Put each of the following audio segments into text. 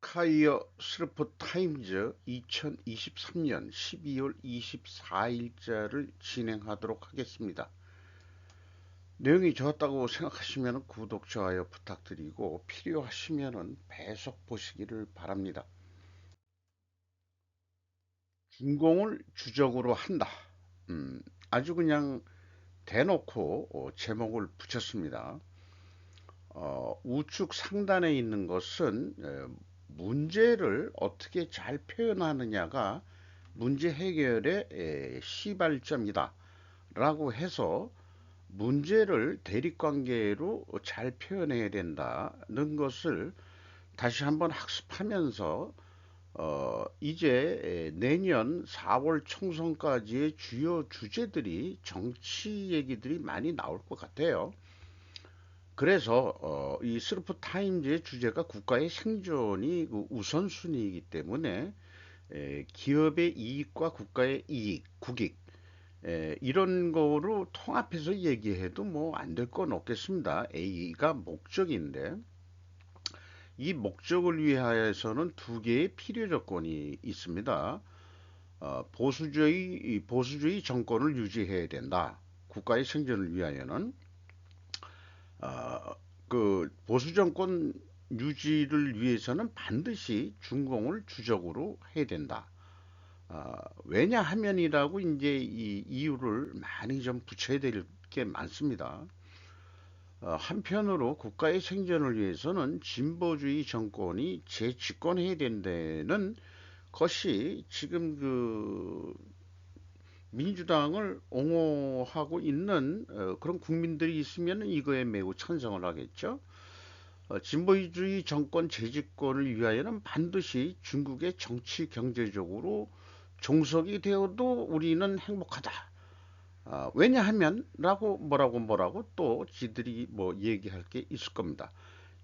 스카이어 스르프 타임즈 2023년 12월 24일자를 진행하도록 하겠습니다. 내용이 좋았다고 생각하시면 구독, 좋아요 부탁드리고 필요하시면 배속 보시기를 바랍니다. 준공을 주적으로 한다. 아주 그냥 대놓고 제목을 붙였습니다. 우측 상단에 있는 것은 문제를 어떻게 잘 표현하느냐가 문제 해결의 시발점이다 라고 해서 문제를 대립관계로 잘 표현해야 된다는 것을 다시 한번 학습하면서 이제 내년 4월 총선까지의 주요 주제들이 정치 얘기들이 많이 나올 것 같아요. 그래서 이 스루프 타임즈의 주제가 국가의 생존이 그 우선순위이기 때문에 기업의 이익과 국가의 이익, 국익 이런 거로 통합해서 얘기해도 뭐 안 될 건 없겠습니다. A가 목적인데 이 목적을 위하여서는 두 개의 필요 조건이 있습니다. 보수주의 정권을 유지해야 된다. 국가의 생존을 위하여는 어, 그 보수 정권 유지를 위해서는 반드시 중공을 주적으로 해야 된다. 왜냐하면이라고 이제 이 이유를 많이 좀 붙여야 될 게 많습니다. 한편으로 국가의 생존을 위해서는 진보주의 정권이 재집권해야 된다는 것이 지금 그 민주당을 옹호하고 있는 그런 국민들이 있으면 이거에 매우 찬성을 하겠죠. 진보주의 정권 재집권을 위하여는 반드시 중국의 정치 경제적으로 종속이 되어도 우리는 행복하다. 왜냐하면 라고 뭐라고 또 지들이 뭐 얘기할 게 있을 겁니다.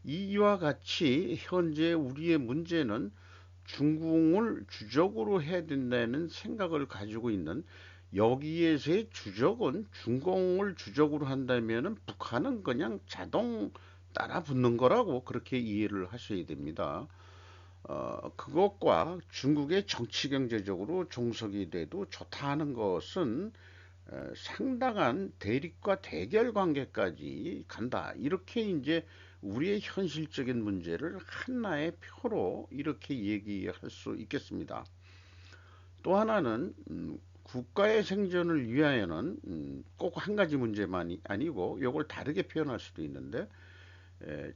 이와 같이 현재 우리의 문제는 중국을 주적으로 해야 된다는 생각을 가지고 있는 여기에서의 주적은 중공을 주적으로 한다면은 북한은 그냥 자동 따라 붙는 거라고 그렇게 이해를 하셔야 됩니다. 그것과 중국의 정치 경제적으로 종속이 돼도 좋다 하는 것은 상당한 대립과 대결 관계까지 간다. 이렇게 이제 우리의 현실적인 문제를 하나의 표로 이렇게 얘기할 수 있겠습니다. 또 하나는 국가의 생존을 위하여는 꼭 한 가지 문제만이 아니고 이걸 다르게 표현할 수도 있는데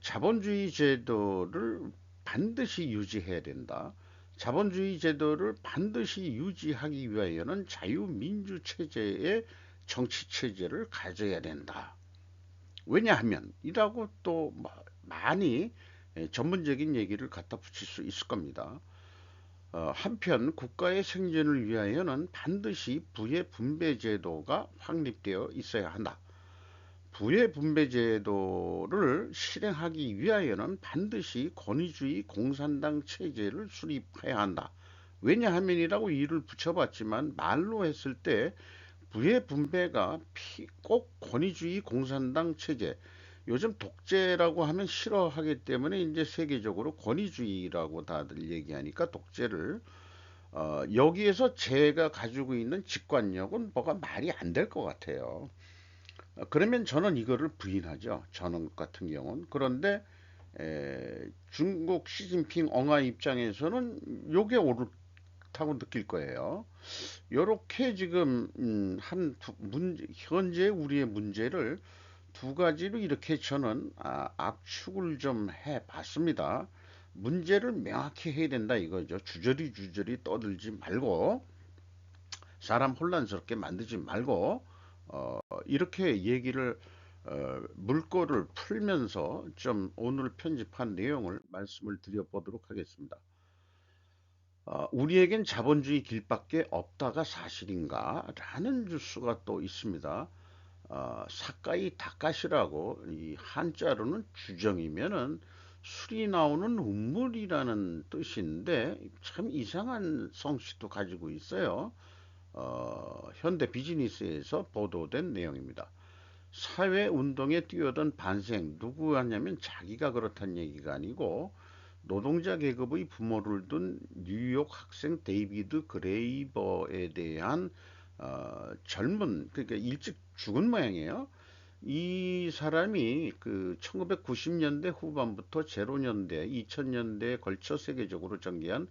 자본주의 제도를 반드시 유지해야 된다. 자본주의 제도를 반드시 유지하기 위하여는 자유민주 체제의 정치 체제를 가져야 된다. 왜냐하면 이라고 또 많이 전문적인 얘기를 갖다 붙일 수 있을 겁니다. 한편 국가의 생존을 위하여는 반드시 부의 분배 제도가 확립되어 있어야 한다. 부의 분배 제도를 실행하기 위하여는 반드시 권위주의 공산당 체제를 수립해야 한다. 왜냐하면이라고 이를 붙여봤지만 말로 했을 때 부의 분배가 꼭 권위주의 공산당 체제, 요즘 독재라고 하면 싫어하기 때문에 이제 세계적으로 권위주의라고 다들 얘기하니까 독재를 여기에서 제가 가지고 있는 직관력은 뭐가 말이 안 될 것 같아요. 그러면 저는 이거를 부인하죠. 저는 같은 경우는. 그런데 중국 시진핑 엉아 입장에서는 요게 옳다고 느낄 거예요. 요렇게 지금 현재 우리의 문제를 두 가지로 이렇게 저는 압축을 좀 해봤습니다. 문제를 명확히 해야 된다 이거죠. 주저리 떠들지 말고 사람 혼란스럽게 만들지 말고 이렇게 얘기를 물꼬를 풀면서 좀 오늘 편집한 내용을 말씀을 드려보도록 하겠습니다. 우리에겐 자본주의 길밖에 없다가 사실인가? 라는 뉴스가 또 있습니다. 사카이 다카시라고 이 한자로는 주정이면은 술이 나오는 운물이라는 뜻인데 참 이상한 성씨도 가지고 있어요. 현대 비즈니스에서 보도된 내용입니다. 사회 운동에 뛰어든 반생 누구 하냐면 자기가 그렇다는 얘기가 아니고 노동자 계급의 부모를 둔 뉴욕 학생 데이비드 그레이버에 대한 젊은 그러니까 일찍 죽은 모양이에요. 이 사람이 그 1990년대 후반부터 0년대, 2000년대에 걸쳐 세계적으로 전개한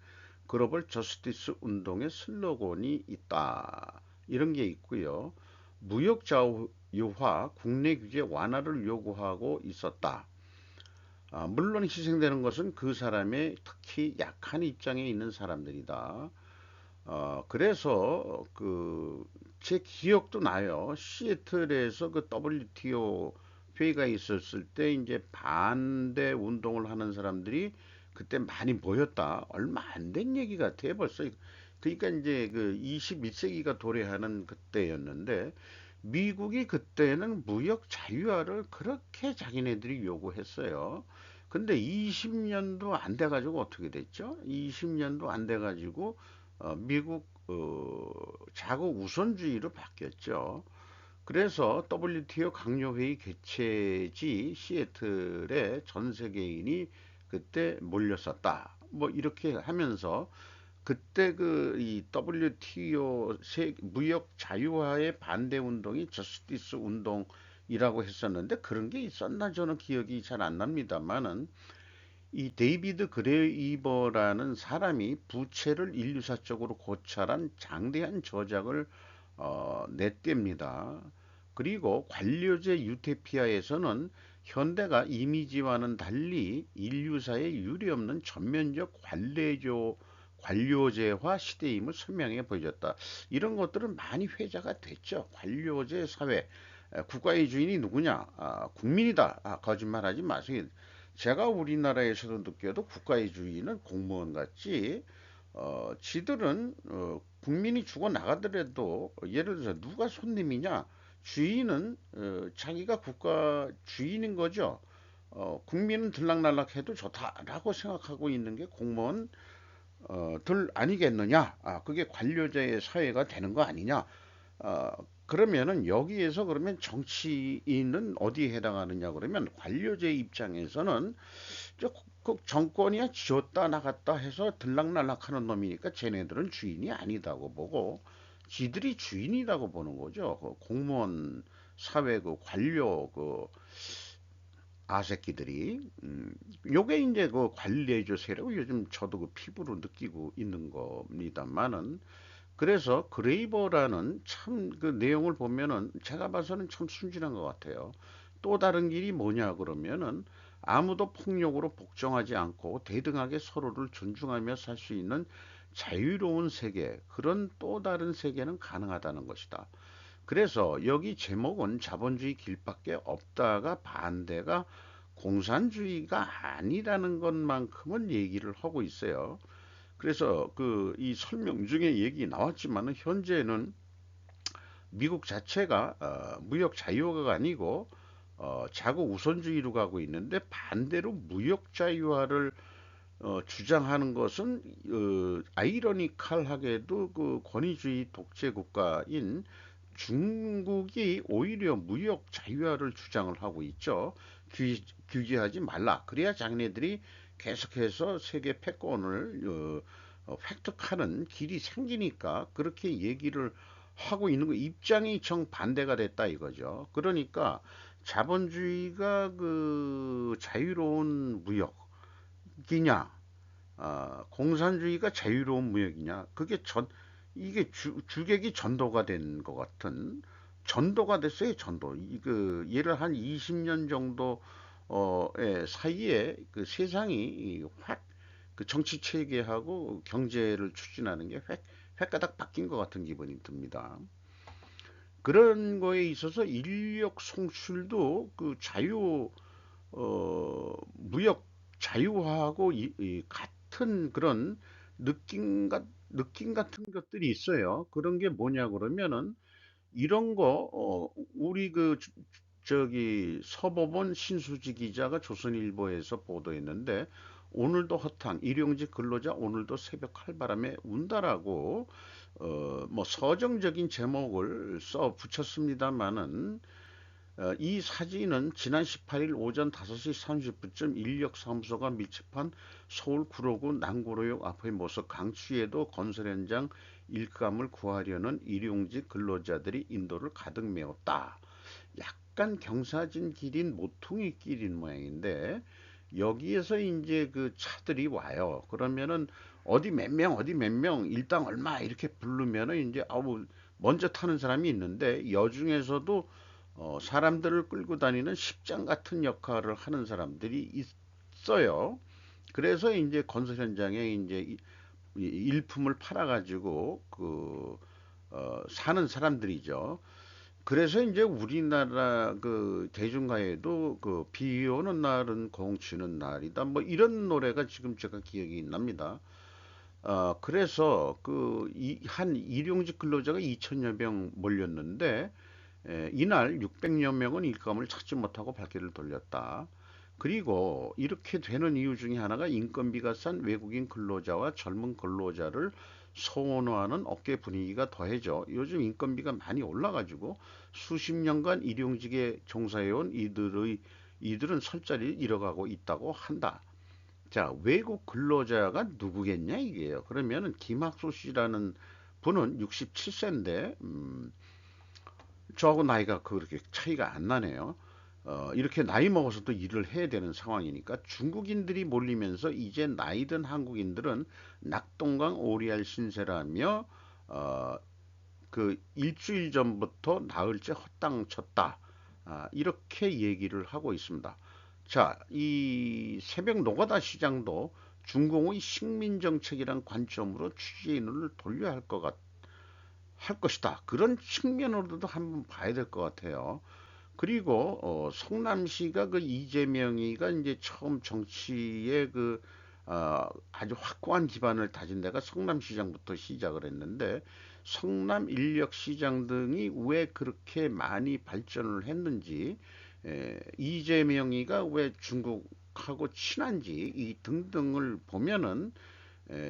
글로벌 저스티스 운동의 슬로건이 있다. 이런 게 있고요. 무역 자유화, 국내 규제 완화를 요구하고 있었다. 물론 희생되는 것은 그 사람의 특히 약한 입장에 있는 사람들이다. 그래서 그 제 기억도 나요. 시애틀에서 그 WTO 회의가 있었을 때 이제 반대 운동을 하는 사람들이 그때 많이 모였다. 얼마 안 된 얘기 같아요, 벌써. 그러니까 이제 그 21세기가 도래하는 그때였는데 미국이 그때는 무역 자유화를 그렇게 자기네들이 요구했어요. 근데 20년도 안 돼가지고 어떻게 됐죠? 20년도 안 돼가지고 미국 자국 우선주의로 바뀌었죠. 그래서 WTO 강요회의 개최지 시애틀에 전 세계인이 그때 몰렸었다. 뭐 이렇게 하면서 그때 그 이 WTO 무역 자유화의 반대 운동이 저스티스 운동이라고 했었는데 그런 게 있었나 저는 기억이 잘 안 납니다만은 이 데이비드 그레이버라는 사람이 부채를 인류사적으로 고찰한 장대한 저작을 냈답니다. 그리고 관료제 유토피아에서는 현대가 이미지와는 달리 인류사에 유례없는 전면적 관료제화 시대임을 선명하게 보여줬다. 이런 것들은 많이 회자가 됐죠. 관료제 사회, 국가의 주인이 누구냐? 국민이다. 거짓말하지 마세요. 제가 우리나라에서도 느껴도 국가의 주인은 공무원 같지, 지들은, 국민이 죽어 나가더라도, 예를 들어서 누가 손님이냐, 주인은, 자기가 국가 주인인 거죠. 국민은 들락날락해도 좋다라고 생각하고 있는 게 공무원, 들 아니겠느냐? 그게 관료제의 사회가 되는 거 아니냐? 어, 그러면은 여기에서 그러면 정치인은 어디에 해당하느냐 그러면 관료제 입장에서는 그 정권이야 지었다 나갔다 해서 들락날락하는 놈이니까 쟤네들은 주인이 아니다고 보고 지들이 주인이라고 보는 거죠. 그 공무원 사회 그 관료 그 아새끼들이 요게 이제 그 관리해줘 세라고 요즘 저도 그 피부로 느끼고 있는 겁니다만은 그래서 그레이버라는 참 그 내용을 보면은 제가 봐서는 참 순진한 것 같아요. 또 다른 길이 뭐냐 그러면은 아무도 폭력으로 복종하지 않고 대등하게 서로를 존중하며 살 수 있는 자유로운 세계, 그런 또 다른 세계는 가능하다는 것이다. 그래서 여기 제목은 자본주의 길밖에 없다가 반대가 공산주의가 아니라는 것만큼은 얘기를 하고 있어요. 그래서 그 이 설명 중에 얘기 나왔지만은 현재는 미국 자체가 무역 자유화가 아니고 자국 우선주의로 가고 있는데 반대로 무역 자유화를 주장하는 것은 아이러니컬하게도 그 권위주의 독재 국가인 중국이 오히려 무역 자유화를 주장을 하고 있죠. 규제하지 말라. 그래야 자기네들이 계속해서 세계 패권을 획득하는 길이 생기니까 그렇게 얘기를 하고 있는 거 입장이 정반대가 됐다 이거죠. 그러니까 자본주의가 그 자유로운 무역이냐, 공산주의가 자유로운 무역이냐, 이게 주객이 전도가 된 것 같은, 전도가 됐어요, 전도. 그, 예를 한 20년 정도, 사이에 그 세상이 확, 그 정치 체계하고 경제를 추진하는 게 획가닥 바뀐 것 같은 기분이 듭니다. 그런 거에 있어서 인력 송출도 그 무역 자유화하고 이 같은 그런 느낌 같은 것들이 있어요. 그런 게 뭐냐 그러면은 이런 거, 우리 그 저기 서법원 신수지 기자가 조선일보에서 보도했는데 오늘도 허탕 일용직 근로자 오늘도 새벽 칼바람에 운다라고 뭐 서정적인 제목을 써 붙였습니다마는 이 사진은 지난 18일 오전 5시 30분쯤 인력사무소가 밀집한 서울 구로구 남구로역 앞의 모습. 강추위에도 건설 현장 일감을 구하려는 일용직 근로자들이 인도를 가득 메웠다. 약간 경사진 길인 모퉁이 길인 모양인데 여기에서 이제 그 차들이 와요. 그러면은 어디 몇 명, 어디 몇 명, 일당 얼마 이렇게 부르면은 이제 아우 먼저 타는 사람이 있는데 여중에서도 사람들을 끌고 다니는 십장 같은 역할을 하는 사람들이 있어요. 그래서 이제 건설 현장에 이제 일품을 팔아가지고 사는 사람들이죠. 그래서 이제 우리나라 그 대중가요에도 그 비 오는 날은 공치는 날이다 뭐 이런 노래가 지금 제가 기억이 납니다. 그래서 한 일용직 근로자가 2천여 명 몰렸는데 이날 600여 명은 일감을 찾지 못하고 발길을 돌렸다. 그리고 이렇게 되는 이유 중에 하나가 인건비가 싼 외국인 근로자와 젊은 근로자를 선호하는 업계 분위기가 더해져 요즘 인건비가 많이 올라가지고 수십 년간 일용직에 종사해온 이들은 설자리를 잃어가고 있다고 한다. 자, 외국 근로자가 누구겠냐 이게요. 그러면은 김학수 씨라는 분은 67세인데 저하고 나이가 그렇게 차이가 안 나네요. 이렇게 나이 먹어서도 일을 해야 되는 상황이니까 중국인들이 몰리면서 이제 나이든 한국인들은 낙동강 오리알 신세라며 어, 그 일주일 전부터 나흘째 헛땅 쳤다. 이렇게 얘기를 하고 있습니다. 자, 이 새벽 노가다 시장도 중공의 식민 정책이란 관점으로 취재인을 돌려야 할 것이다. 그런 측면으로도 한번 봐야 될 것 같아요. 그리고 성남시가 그 이재명이가 이제 처음 정치에 아주 확고한 기반을 다진 데가 성남시장부터 시작을 했는데 성남 인력시장 등이 왜 그렇게 많이 발전을 했는지 이재명이가 왜 중국하고 친한지 이 등등을 보면은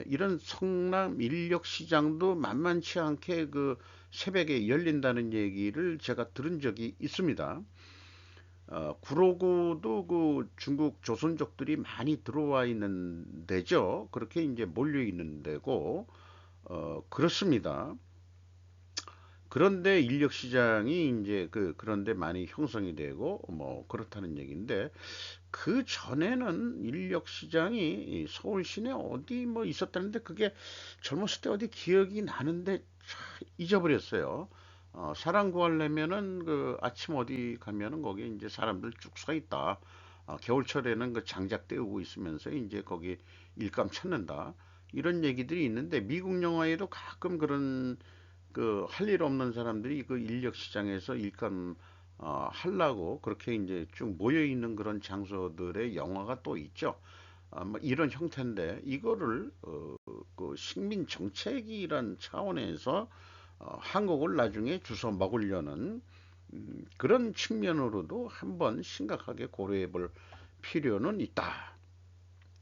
이런 성남 인력 시장도 만만치 않게 그 새벽에 열린다는 얘기를 제가 들은 적이 있습니다. 구로구도 그 중국 조선족들이 많이 들어와 있는 데죠. 그렇게 이제 몰려 있는 데고, 그렇습니다. 그런데 인력 시장이 이제 그런데 많이 형성이 되고 뭐 그렇다는 얘기인데 그 전에는 인력 시장이 서울 시내 어디 뭐 있었다는데 그게 젊었을 때 어디 기억이 나는데 잊어버렸어요. 사람 구하려면은 그 아침 어디 가면은 거기 이제 사람들 쭉 서 있다. 겨울철에는 그 장작 때우고 있으면서 이제 거기 일감 찾는다. 이런 얘기들이 있는데 미국 영화에도 가끔 그런 그 할 일 없는 사람들이 그 인력 시장에서 일감 하려고 그렇게 이제 쭉 모여 있는 그런 장소들의 영화가 또 있죠. 뭐 이런 형태인데 이거를 그 식민 정책이란 차원에서 한국을 나중에 주워 먹으려는 그런 측면으로도 한번 심각하게 고려해 볼 필요는 있다.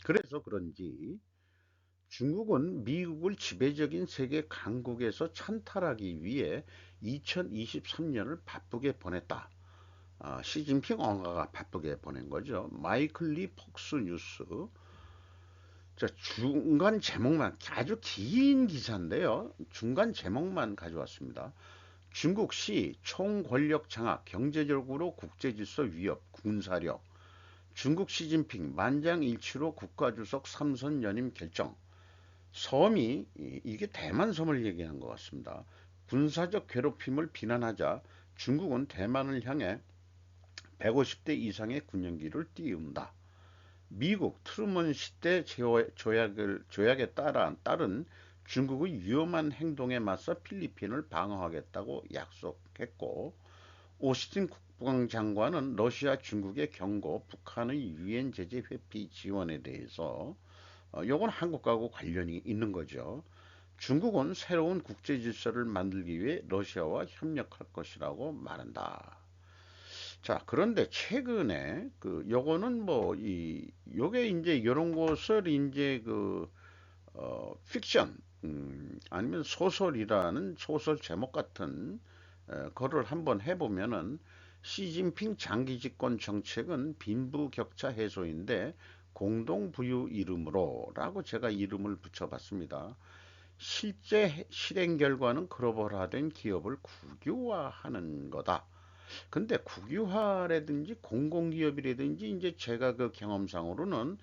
그래서 그런지 중국은 미국을 지배적인 세계 강국에서 찬탈하기 위해 2023년을 바쁘게 보냈다. 시진핑 엄마가 바쁘게 보낸 거죠. 마이클 리 폭스 뉴스. 자, 중간 제목만, 아주 긴 기사인데요. 중간 제목만 가져왔습니다. 중국시 총권력 장악, 경제적으로 국제질서 위협, 군사력. 중국 시진핑 만장일치로 국가주석 3선 연임 결정. 섬이 이게 대만섬을 얘기한 것 같습니다. 군사적 괴롭힘을 비난하자 중국은 대만을 향해 150대 이상의 군용기를 띄운다. 미국 트루먼 시대 조약에 따른 중국의 위험한 행동에 맞서 필리핀을 방어하겠다고 약속했고 오스틴 국방장관은 러시아 중국의 경고, 북한의 유엔 제재 회피 지원에 대해서 요건 한국하고 관련이 있는 거죠. 중국은 새로운 국제 질서를 만들기 위해 러시아와 협력할 것이라고 말한다. 자, 그런데 최근에 요거는 요게 이제 요런 것을 이제 픽션, 아니면 소설이라는 소설 제목 같은 거를 한번 해보면은 시진핑 장기 집권 정책은 빈부격차 해소인데 공동부유 이름으로라고 제가 이름을 붙여봤습니다. 실제 실행 결과는 글로벌화된 기업을 국유화하는 거다. 근데 국유화라든지 공공기업이라든지 이제 제가 그 경험상으로는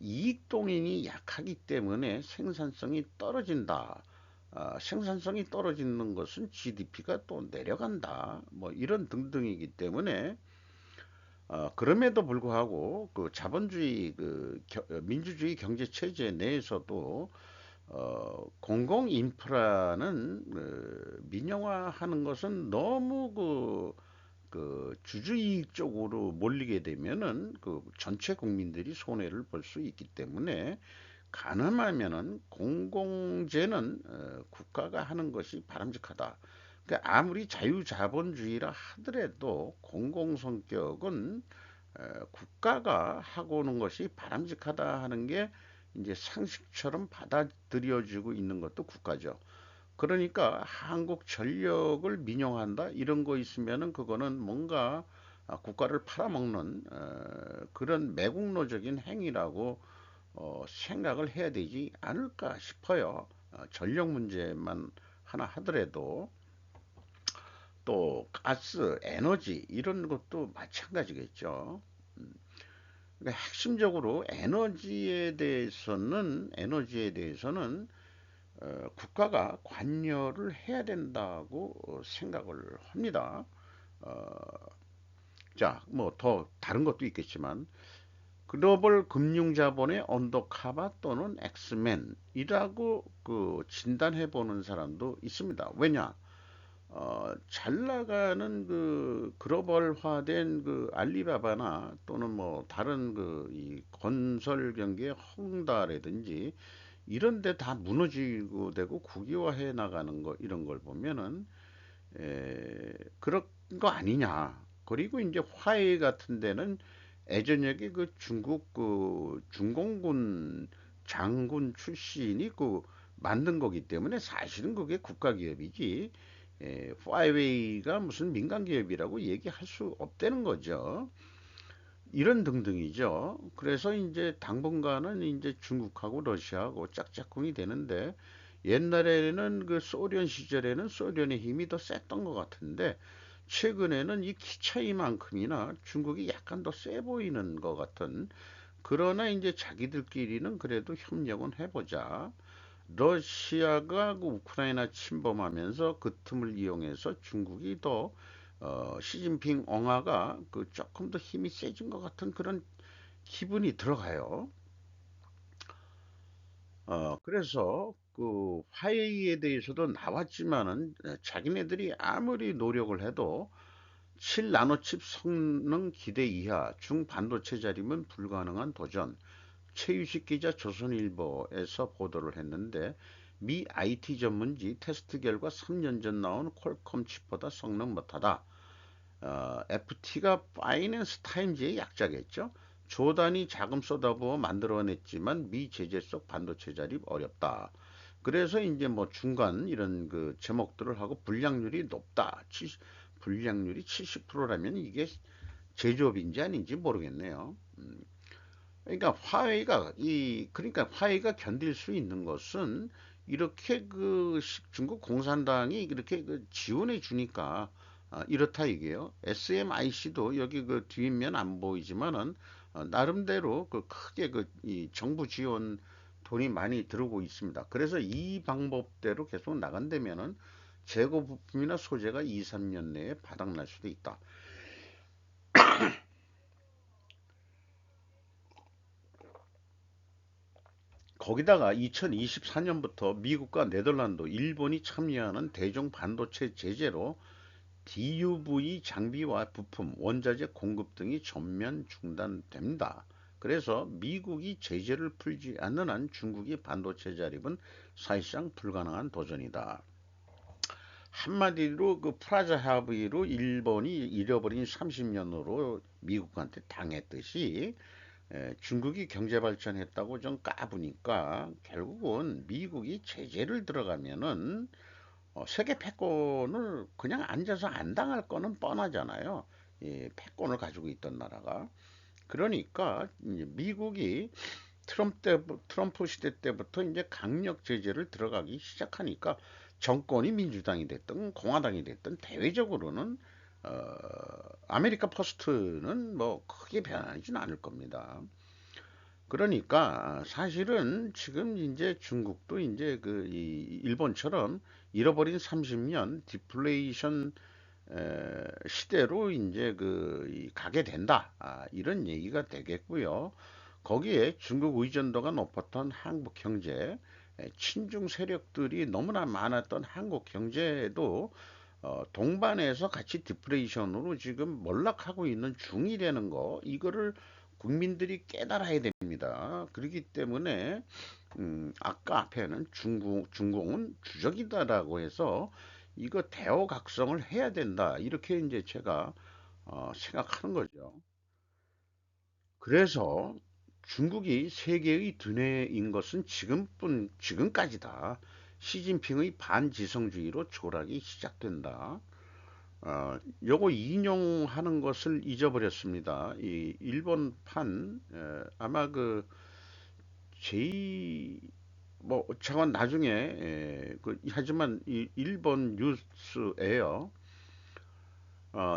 이익 동인이 약하기 때문에 생산성이 떨어진다. 생산성이 떨어지는 것은 GDP가 또 내려간다. 뭐 이런 등등이기 때문에 그럼에도 불구하고 그 자본주의 민주주의 경제 체제 내에서도 공공 인프라는 민영화하는 것은 너무 그 주주이익 쪽으로 몰리게 되면은 그 전체 국민들이 손해를 볼 수 있기 때문에 가능하면은 공공재는 국가가 하는 것이 바람직하다. 그러니까 아무리 자유자본주의라 하더라도 공공 성격은 국가가 하고 오는 것이 바람직하다 하는 게 이제 상식처럼 받아들여지고 있는 것도 국가죠. 그러니까 한국전력을 민영화한다 이런 거 있으면은 그거는 뭔가 국가를 팔아먹는 그런 매국노적인 행위라고 생각을 해야 되지 않을까 싶어요. 전력 문제만 하나 하더라도 또 가스, 에너지 이런 것도 마찬가지겠죠. 그러니까 핵심적으로 에너지에 대해서는 국가가 관여를 해야 된다고 생각을 합니다. 어, 자, 뭐 더 다른 것도 있겠지만 글로벌 금융자본의 언더카바 또는 엑스맨이라고 그 진단해 보는 사람도 있습니다. 왜냐? 잘 나가는 그 글로벌화된 그 알리바바나 또는 뭐 다른 그 이 건설 경기의 헝다라든지 이런 데 다 무너지고 되고 국유화해 나가는 거 이런 걸 보면은 그런 거 아니냐. 그리고 이제 화해 같은 데는 예전에 그 중국 그 중공군 장군 출신이 그 만든 거기 때문에 사실은 그게 국가 기업이지. 화웨이가 무슨 민간 기업이라고 얘기할 수 없다는 거죠. 이런 등등이죠. 그래서 이제 당분간은 이제 중국하고 러시아하고 짝짝꿍이 되는데 옛날에는 그 소련 시절에는 소련의 힘이 더 셌던 것 같은데 최근에는 이 키 차이만큼이나 중국이 약간 더 세 보이는 것 같은 그러나 이제 자기들끼리는 그래도 협력은 해보자. 러시아가 그 우크라이나 침범하면서 그 틈을 이용해서 중국이 더 시진핑 엉아가 그 조금 더 힘이 세진 것 같은 그런 기분이 들어가요. 그래서 그 화웨이에 대해서도 나왔지만은 자기네들이 아무리 노력을 해도 7나노칩 성능 기대 이하 중반도체 자리면 불가능한 도전. 최유식 기자 조선일보에서 보도를 했는데 미 IT 전문지 테스트 결과 3년 전 나온 퀄컴 칩보다 성능 못하다. FT가 파이낸스 타임즈의 약자겠죠. 조단이 자금 쏟아부어 만들어냈지만 미 제재 속 반도체 자립 어렵다. 그래서 이제 뭐 중간 이런 그 제목들을 하고 불량률이 높다. 불량률이 70%라면 이게 제조업인지 아닌지 모르겠네요. 그러니까 화웨이가 견딜 수 있는 것은 이렇게 그 중국 공산당이 이렇게 그 지원해 주니까 이렇다 이게요. SMIC도 여기 그 뒷면 안 보이지만은 나름대로 그 크게 그 이 정부 지원 돈이 많이 들어오고 있습니다. 그래서 이 방법대로 계속 나간다면은 재고 부품이나 소재가 2, 3년 내에 바닥날 수도 있다. 거기다가 2024년부터 미국과 네덜란드, 일본이 참여하는 대중 반도체 제재로 DUV 장비와 부품, 원자재 공급 등이 전면 중단됩니다. 그래서 미국이 제재를 풀지 않는 한 중국이 반도체 자립은 사실상 불가능한 도전이다. 한마디로 그 프라자 합의로 일본이 잃어버린 30년으로 미국한테 당했듯이 중국이 경제 발전했다고 좀 까부니까 결국은 미국이 제재를 들어가면은 세계 패권을 그냥 앉아서 안 당할 거는 뻔하잖아요. 패권을 가지고 있던 나라가. 그러니까 이제 미국이 트럼프 시대 때부터 이제 강력 제재를 들어가기 시작하니까 정권이 민주당이 됐든 공화당이 됐든 대외적으로는 어, 아메리카 퍼스트는 뭐 크게 변하지는 않을 겁니다. 그러니까 사실은 지금 이제 중국도 이제 이 일본처럼 잃어버린 30년 디플레이션 시대로 이제 가게 된다. 이런 얘기가 되겠고요. 거기에 중국 의존도가 높았던 한국 경제, 친중 세력들이 너무나 많았던 한국 경제도 동반해서 같이 디플레이션으로 지금 몰락하고 있는 중이라는 거, 이거를 국민들이 깨달아야 됩니다. 그렇기 때문에 아까 앞에는 중공은 주적이다라고 해서 이거 대어각성을 해야 된다. 이렇게 이제 제가 생각하는 거죠. 그래서 중국이 세계의 두뇌인 것은 지금까지다. 시진핑의 반지성주의로 조락이 시작된다. 요거 인용하는 것을 잊어버렸습니다. 이 일본판 아마 제 뭐 저건 나중에 하지만 이 일본 뉴스에요.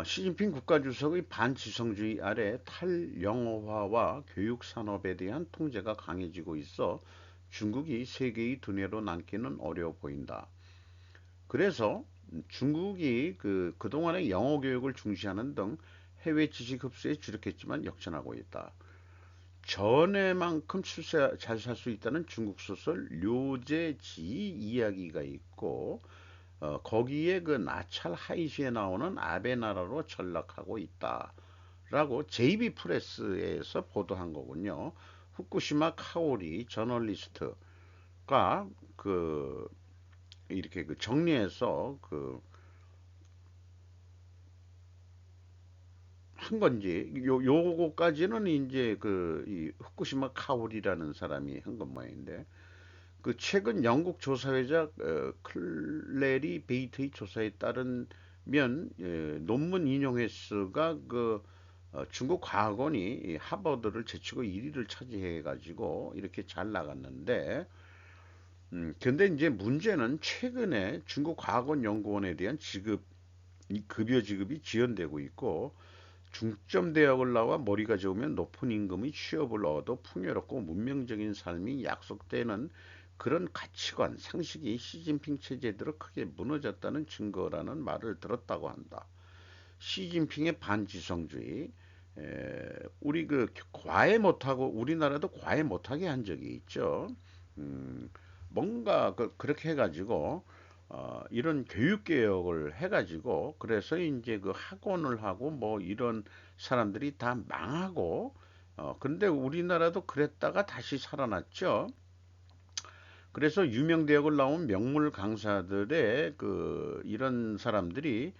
시진핑 국가주석의 반지성주의 아래 탈영어화와 교육 산업에 대한 통제가 강해지고 있어 중국이 세계의 두뇌로 남기는 어려워 보인다. 그래서 중국이 그동안의 영어 교육을 중시하는 등 해외 지식 흡수에 주력했지만 역전하고 있다. 전에만큼 출세 잘 살 수 있다는 중국 소설 료제지 이야기가 있고 거기에 나찰 하이시에 나오는 아베 나라로 전락하고 있다라고 JB 프레스에서 보도한 거군요. 후쿠시마 카오리 저널리스트가 그 이렇게 정리해서 한 건지 요거까지는 이제 이 후쿠시마 카오리라는 사람이 한 것 모양인데 최근 영국 조사회자 클레리 베이트의 조사에 따르면 논문 인용 횟수가 중국 과학원이 이 하버드를 제치고 1위를 차지해 가지고 이렇게 잘 나갔는데 근데 이제 문제는 최근에 중국 과학원 연구원에 대한 이 급여 지급이 지연되고 있고 중점 대학을 나와 머리가 좋으면 높은 임금의 취업을 얻어 풍요롭고 문명적인 삶이 약속되는 그런 가치관, 상식이 시진핑 체제대로 크게 무너졌다는 증거라는 말을 들었다고 한다. 시진핑의 반지성주의, 우리 과외 못하고 우리나라도 과외 못하게 한 적이 있죠. 음, 뭔가 그렇게 해가지고 이런 교육 개혁을 해가지고 그래서 이제 학원을 하고 뭐 이런 사람들이 다 망하고 근데 우리나라도 그랬다가 다시 살아났죠. 그래서 유명 대학을 나온 명물 강사들의 이런 사람들이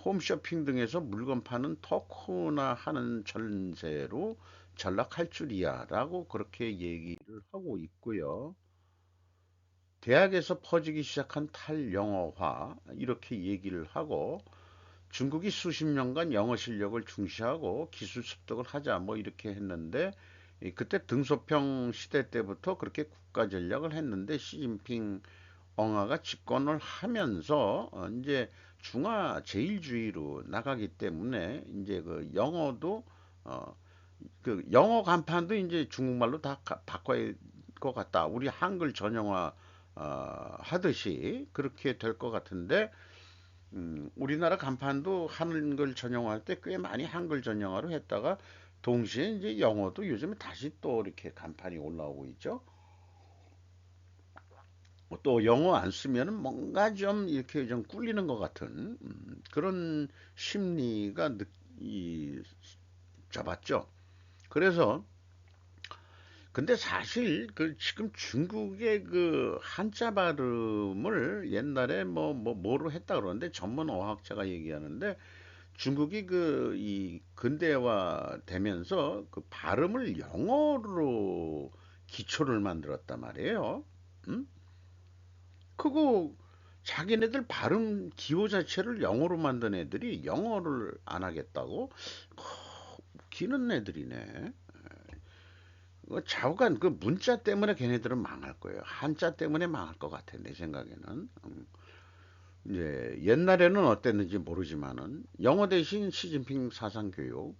홈쇼핑 등에서 물건 파는 토크나 하는 전세로 전락할 줄이야라고 그렇게 얘기를 하고 있고요. 대학에서 퍼지기 시작한 탈영어화 이렇게 얘기를 하고 중국이 수십 년간 영어 실력을 중시하고 기술 습득을 하자 뭐 이렇게 했는데 그때 등소평 시대 때부터 그렇게 국가 전략을 했는데 시진핑 엉아가 집권을 하면서 이제 중화 제일주의로 나가기 때문에 이제 영어도 어, 영어 간판도 이제 중국말로 다 바꿔야 할 것 같다. 우리 한글 전형화 하듯이 그렇게 될 것 같은데 우리나라 간판도 한글 전형화할 때 꽤 많이 한글 전형화로 했다가 동시에 이제 영어도 요즘에 다시 또 이렇게 간판이 올라오고 있죠. 또 영어 안 쓰면은 뭔가 좀 이렇게 좀 꿀리는 것 같은 그런 심리가 잡았죠. 그래서 근데 사실 지금 중국의 한자 발음을 옛날에 뭐로 했다 그러는데 전문 어학자가 얘기하는데 중국이 이 근대화 되면서 발음을 영어로 기초를 만들었단 말이에요. 음? 그거 자기네들 발음 기호 자체를 영어로 만든 애들이 영어를 안 하겠다고? 웃기는 애들이네. 좌우간 그 문자 때문에 걔네들은 망할 거예요. 한자 때문에 망할 것 같아, 내 생각에는. 이제 옛날에는 어땠는지 모르지만은 영어 대신 시진핑 사상교육,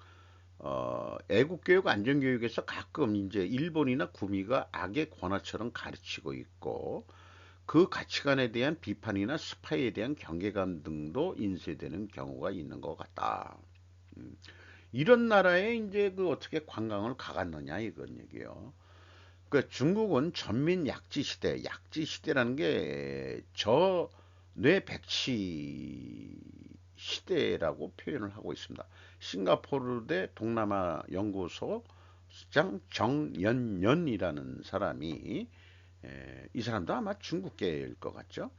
애국교육, 안전교육에서 가끔 이제 일본이나 구미가 악의 권하처럼 가르치고 있고, 그 가치관에 대한 비판이나 스파이에 대한 경계감 등도 인쇄되는 경우가 있는 것 같다. 이런 나라에 이제 그 어떻게 관광을 가갔느냐 이건 얘기요. 그 중국은 전민 약지 시대, 약지 시대라는 게 저뇌 백치 시대라고 표현을 하고 있습니다. 싱가포르대 동남아 연구소 장 정연연이라는 사람이 이 사람도 아마 중국계일 것 같죠.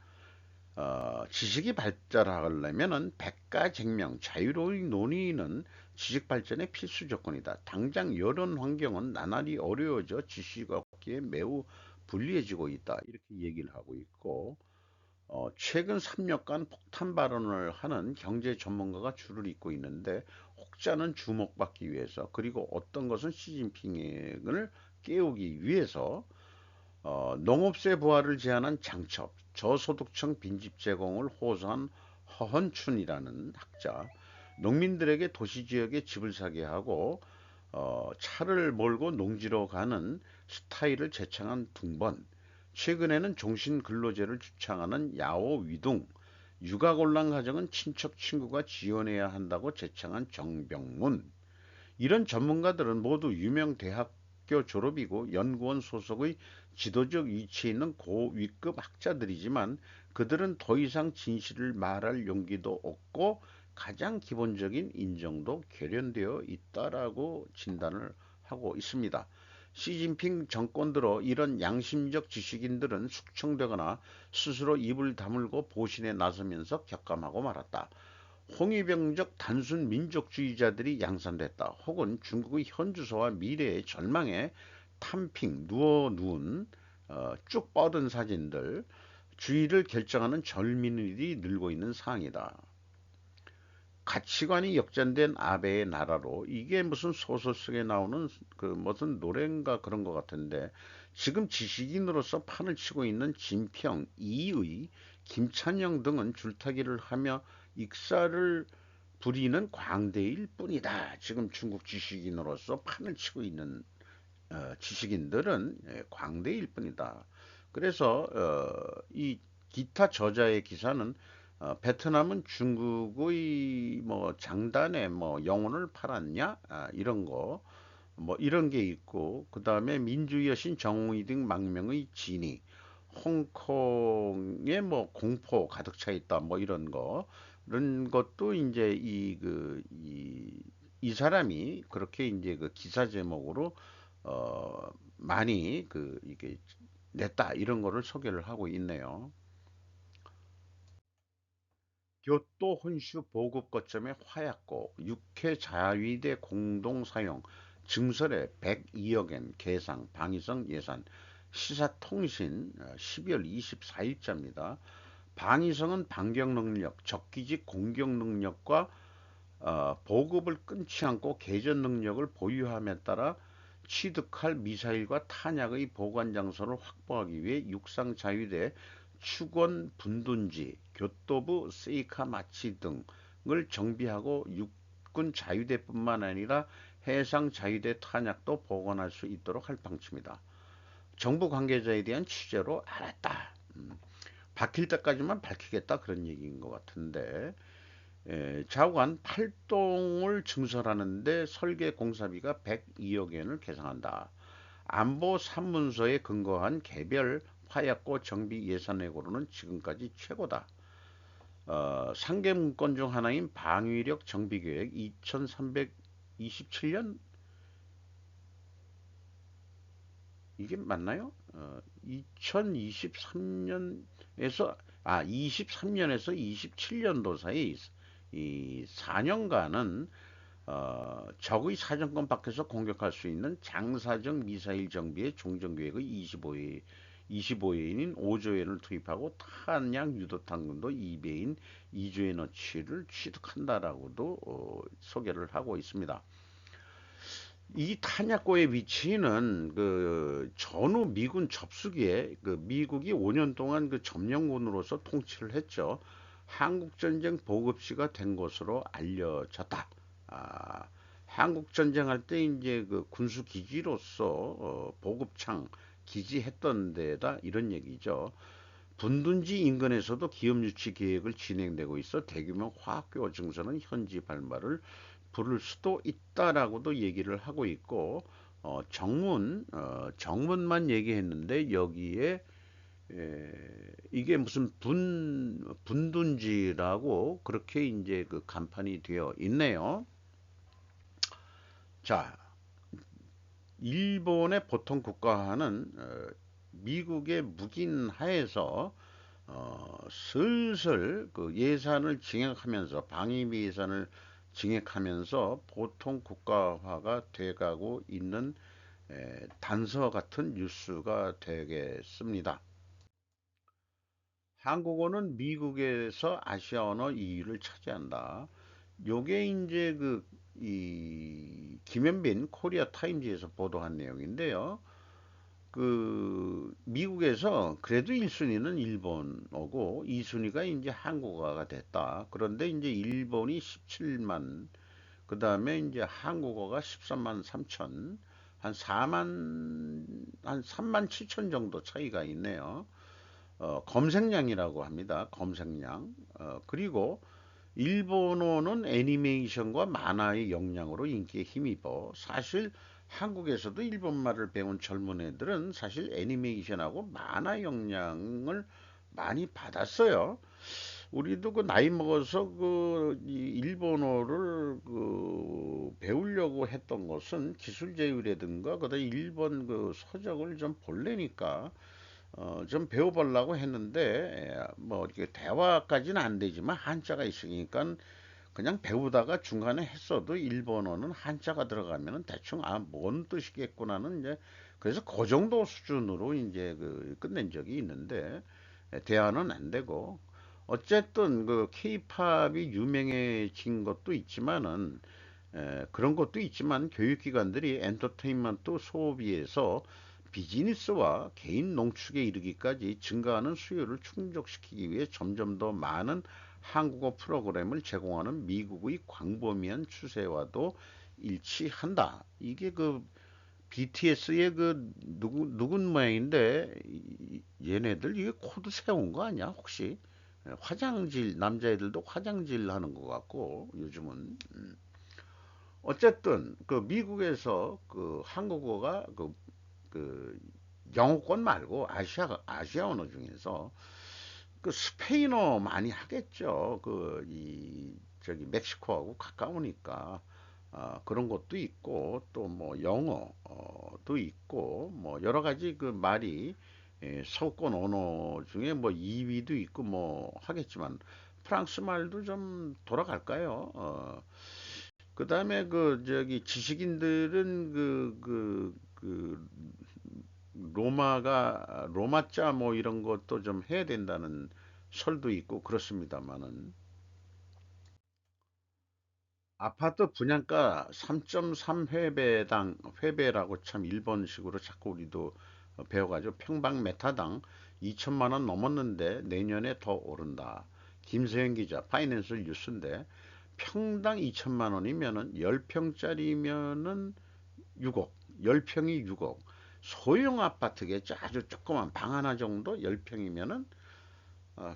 지식이 발달하려면은 백가쟁명, 자유로운 논의는 지식 발전의 필수 조건이다. 당장 이런 환경은 나날이 어려워져 지식 얻기에 매우 불리해지고 있다. 이렇게 얘기를 하고 있고, 최근 3년간 폭탄 발언을 하는 경제 전문가가 줄을 잇고 있는데, 혹자는 주목받기 위해서, 그리고 어떤 것은 시진핑을 깨우기 위해서 농업세 부활을 제한한 장첩, 저소득층 빈집 제공을 호소한 허헌춘이라는 학자, 농민들에게 도시 지역에 집을 사게 하고 차를 몰고 농지로 가는 스타일을 제창한 둥번, 최근에는 종신 근로제를 주창하는 야오 위둥, 육아곤란 가정은 친척 친구가 지원해야 한다고 제창한 정병문, 이런 전문가들은 모두 유명 대학교 졸업이고 연구원 소속의 지도적 위치에 있는 고위급 학자들이지만, 그들은 더 이상 진실을 말할 용기도 없고 가장 기본적인 인정도 결연되어 있다라고 진단을 하고 있습니다. 시진핑 정권 들어 이런 양심적 지식인들은 숙청되거나 스스로 입을 다물고 보신에 나서면서 격감하고 말았다. 홍위병적 단순 민족주의자들이 양산됐다. 혹은 중국의 현주소와 미래의 절망에 탐핑 누워 누운 쭉 뻗은 사진들, 주의를 결정하는 절민들이 늘고 있는 상황이다. 가치관이 역전된 아베의 나라로, 이게 무슨 소설 속에 나오는 그 무슨 노래인가 그런 것 같은데, 지금 지식인으로서 판을 치고 있는 진평, 이의, 김찬영 등은 줄타기를 하며 익사를 부리는 광대일 뿐이다. 지금 중국 지식인으로서 판을 치고 있는 지식인들은 광대일 뿐이다. 그래서 이 기타 저자의 기사는 베트남은 중국의 뭐 장단에 뭐 영혼을 팔았냐, 이런 거, 뭐 이런 게 있고, 그 다음에 민주의 여신 정홍이 등 망명의 진위, 홍콩에 뭐 공포 가득 차 있다, 뭐 이런 거, 이런 것도 이제 이 사람이 그렇게 이제 그 기사 제목으로 많이 그 이게 냈다, 이런 거를 소개를 하고 있네요. 교토 혼슈 보급 거점의 화약고, 육해 자위대 공동 사용, 증설에 102억엔 계상, 방위성 예산, 시사통신 12월 24일자입니다. 방위성은 반격 능력, 적기지 공격 능력과 보급을 끊지 않고 개전 능력을 보유함에 따라 취득할 미사일과 탄약의 보관 장소를 확보하기 위해 육상 자위대 축원 분둔지, 교토부 세이카 마치 등을 정비하고 육군 자위대뿐만 아니라 해상 자위대 탄약도 보관할 수 있도록 할 방침이다. 정부 관계자에 대한 취재로 알았다. 밝힐 때까지만 밝히겠다, 그런 얘기인 것 같은데, 좌우간 8동을 증설하는데 설계 공사비가 102억엔을 계상한다. 안보 산문서에 근거한 개별 화약고 정비 예산액으로는 지금까지 최고다. 상계 문건 중 하나인 방위력 정비계획 2327년, 이게 맞나요? 2023년에서 23년에서 27년도 사이 이 4년간은 적의 사정권 밖에서 공격할 수 있는 장사정 미사일 정비의 종전계획의 25회 25회인 5조엔을 투입하고 탄약 유도탄금도 2배인 2조엔어치를 취득한다라고도 소개를 하고 있습니다. 이 탄약고의 위치는 그 전후 미군 접수기에 그 미국이 5년 동안 그 점령군으로서 통치를 했죠. 한국전쟁 보급지가 된 것으로 알려졌다. 아, 한국전쟁할 때 이제 그 군수기지로서 보급창 기지했던 데다 이런 얘기죠. 분둔지 인근에서도 기업 유치 계획을 진행되고 있어 대규모 화학교 증서는 현지 발마를 부를 수도 있다라고도 얘기를 하고 있고 정문만 얘기했는데 여기에 이게 무슨 분둔지라고 그렇게 이제 그 간판이 되어 있네요. 자, 일본의 보통 국가화는 미국의 묵인 하에서 슬슬 그 예산을 증액하면서 방위비 예산을 증액하면서 보통 국가화가 돼가고 있는 단서 같은 뉴스가 되겠습니다. 한국어는 미국에서 아시아 언어 2위를 차지한다. 요게 이제 그 이 김현빈 코리아 타임즈에서 보도한 내용인데요. 그 미국에서 그래도 1순위는 일본어고 2순위가 이제 한국어가 됐다. 그런데 이제 일본이 17만, 그 다음에 이제 한국어가 13만 3천, 한 4만, 한 3만 7천 정도 차이가 있네요. 검색량이라고 합니다. 검색량. 그리고 일본어는 애니메이션과 만화의 역량으로 인기에 힘입어 사실 한국에서도 일본말을 배운 젊은 애들은 사실 애니메이션하고 만화 역량을 많이 받았어요. 우리도 그 나이 먹어서 그 일본어를 그 배우려고 했던 것은 기술 제휴라든가 그다음 일본 그 서적을 좀 볼래니까 좀 배워보려고 했는데 뭐 이렇게 대화까지는 안 되지만 한자가 있으니까 그냥 배우다가 중간에 했어도 일본어는 한자가 들어가면은 대충 뭔 뜻이겠구나는 이제 그래서 그 정도 수준으로 이제 그 끝낸 적이 있는데 대화는 안 되고 어쨌든 그 케이팝이 유명해진 것도 있지만은 그런 것도 있지만 교육기관들이 엔터테인먼트 소비에서 비즈니스와 개인 농축에 이르기까지 증가하는 수요를 충족시키기 위해 점점 더 많은 한국어 프로그램을 제공하는 미국의 광범위한 추세와도 일치한다. 이게 그 BTS의 그 누군 모양인데 얘네들 이게 코드 세운 거 아니야 혹시? 화장질 남자애들도 화장질 하는 것 같고 요즘은 어쨌든 그 미국에서 그 한국어가 그 영어권 말고 아시아 언어 중에서 그 스페인어 많이 하겠죠. 그 이 저기 멕시코하고 가까우니까 그런 것도 있고 또 뭐 영어도 있고 뭐 여러 가지 그 말이 서구권 언어 중에 뭐 2위도 있고 뭐 하겠지만 프랑스 말도 좀 돌아갈까요? 그다음에 그 저기 지식인들은 그 로마자 뭐 이런 것도 좀 해야 된다는 설도 있고 그렇습니다만은 아파트 분양가 3.3회배당 회배라고 참 일본식으로 자꾸 우리도 배워가지고 평방메타당 2천만 원 넘었는데 내년에 더 오른다. 김세현 기자 파이낸셜 뉴스인데 평당 2천만 원이면은 10평짜리면은 6억, 10평이 6억. 소형 아파트겠죠. 아주 조그만 방 하나 정도 10평이면은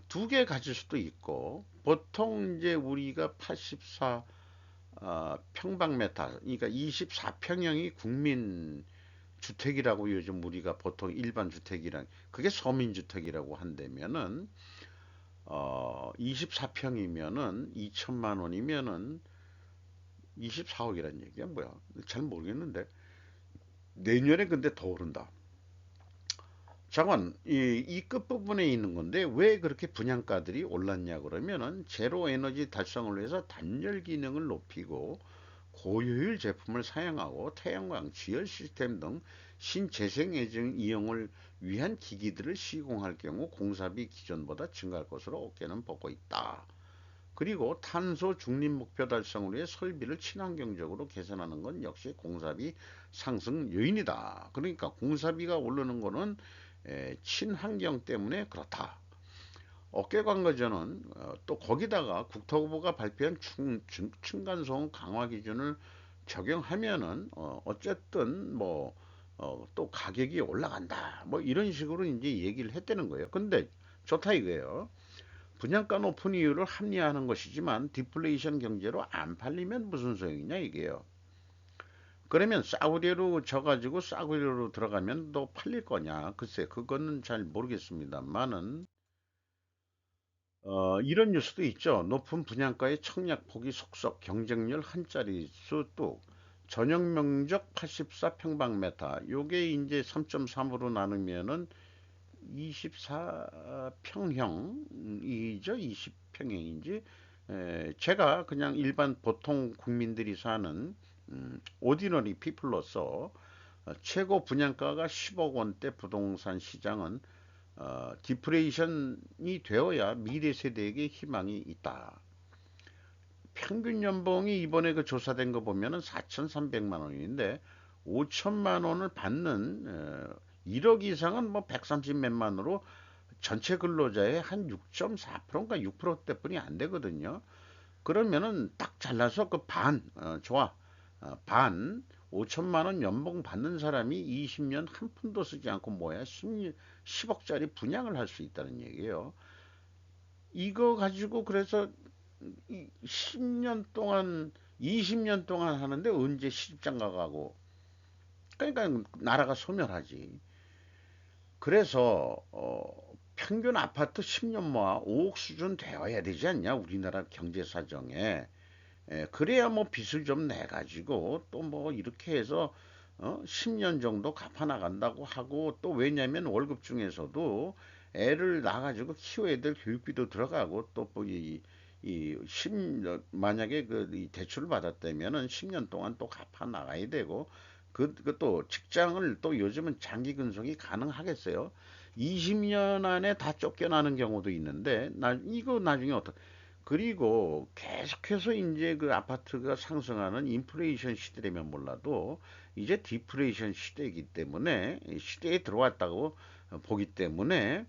두 개 가질 수도 있고 보통 이제 우리가 84 평방메타 그러니까 24평형이 국민 주택이라고 요즘 우리가 보통 일반 주택이랑 그게 서민주택이라고 한다면은 24평이면은 2천만 원이면은 24억이란 얘기야 뭐야 잘 모르겠는데 내년에 근데 더 오른다. 잠깐, 이 끝부분에 있는 건데 왜 그렇게 분양가들이 올랐냐 그러면은 제로 에너지 달성을 위해서 단열 기능을 높이고 고효율 제품을 사용하고 태양광, 지열 시스템 등 신재생에너지 이용을 위한 기기들을 시공할 경우 공사비 기존보다 증가할 것으로 어깨는 보고 있다. 그리고 탄소 중립 목표 달성을 위해 설비를 친환경적으로 개선하는 건 역시 공사비 상승 요인이다. 그러니까 공사비가 오르는 거는 친환경 때문에 그렇다. 어깨관거제는 또 거기다가 국토부가 발표한 층간소음 강화 기준을 적용하면은 어쨌든 뭐 또 가격이 올라간다 뭐 이런 식으로 이제 얘기를 했다는 거예요. 근데 좋다 이거예요. 분양가 높은 이유를 합리화하는 것이지만 디플레이션 경제로 안 팔리면 무슨 소용이냐 이게요. 그러면 싸구려로 져가지고 싸구려로 들어가면 또 팔릴 거냐? 글쎄 그거는 잘 모르겠습니다만은 이런 뉴스도 있죠. 높은 분양가의 청약폭이 속속 경쟁률 한 자릿수 뚝 전용 면적 84평방미터 요게 이제 3.3으로 나누면은 24평형이죠. 20평형인지 제가 그냥 일반 보통 국민들이 사는 오디너리 피플로서 최고 분양가가 10억 원대 부동산 시장은 디프레이션이 되어야 미래 세대에게 희망이 있다. 평균 연봉이 이번에 그 조사된 거 보면은 4,300만 원인데 5천만 원을 받는 1억 이상은 뭐 130 몇만으로 전체 근로자의 한 6.4%인가 6%대뿐이 안 되거든요. 그러면은 딱 잘라서 그 반, 좋아. 반, 5천만 원 연봉 받는 사람이 20년 한 푼도 쓰지 않고 뭐야, 10억짜리 분양을 할 수 있다는 얘기예요. 이거 가지고 그래서 10년 동안, 20년 동안 하는데 언제 시집장가 가고. 그러니까 나라가 소멸하지. 그래서 평균 아파트 10년 모아 5억 수준 되어야 되지 않냐 우리나라 경제 사정에. 그래야 뭐 빚을 좀 내가지고 또 뭐 이렇게 해서 10년 정도 갚아 나간다고 하고 또 왜냐면 월급 중에서도 애를 낳아가지고 키워야 될 교육비도 들어가고 또뭐이 만약에 이 대출을 받았다면은 10년 동안 또 갚아 나가야 되고 그것도 직장을 또 요즘은 장기 근속이 가능하겠어요. 20년 안에 다 쫓겨나는 경우도 있는데 이거 나중에 어떻게 그리고 계속해서 이제 그 아파트가 상승하는 인플레이션 시대라면 몰라도 이제 디플레이션 시대이기 때문에 시대에 들어왔다고 보기 때문에